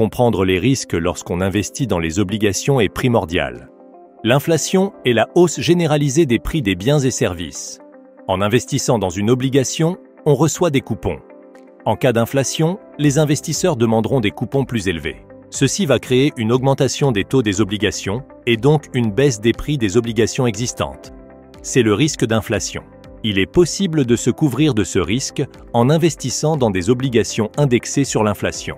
comprendre les risques lorsqu'on investit dans les obligations est primordial. L'inflation est la hausse généralisée des prix des biens et services. En investissant dans une obligation, on reçoit des coupons. En cas d'inflation, les investisseurs demanderont des coupons plus élevés. Ceci va créer une augmentation des taux des obligations et donc une baisse des prix des obligations existantes. C'est le risque d'inflation. Il est possible de se couvrir de ce risque en investissant dans des obligations indexées sur l'inflation.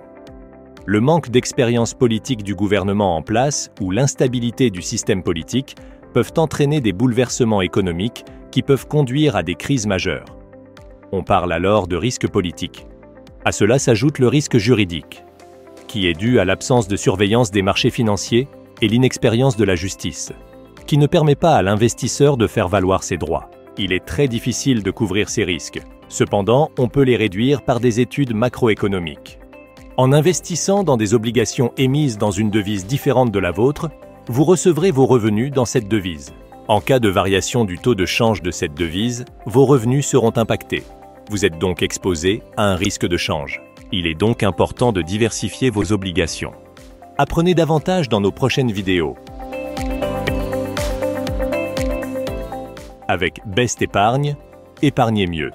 Le manque d'expérience politique du gouvernement en place ou l'instabilité du système politique peuvent entraîner des bouleversements économiques qui peuvent conduire à des crises majeures. On parle alors de risque politique. À cela s'ajoute le risque juridique, qui est dû à l'absence de surveillance des marchés financiers et l'inexpérience de la justice, qui ne permet pas à l'investisseur de faire valoir ses droits. Il est très difficile de couvrir ces risques. Cependant, on peut les réduire par des études macroéconomiques. En investissant dans des obligations émises dans une devise différente de la vôtre, vous recevrez vos revenus dans cette devise. En cas de variation du taux de change de cette devise, vos revenus seront impactés. Vous êtes donc exposé à un risque de change. Il est donc important de diversifier vos obligations. Apprenez davantage dans nos prochaines vidéos. Avec Best Épargne, épargnez mieux.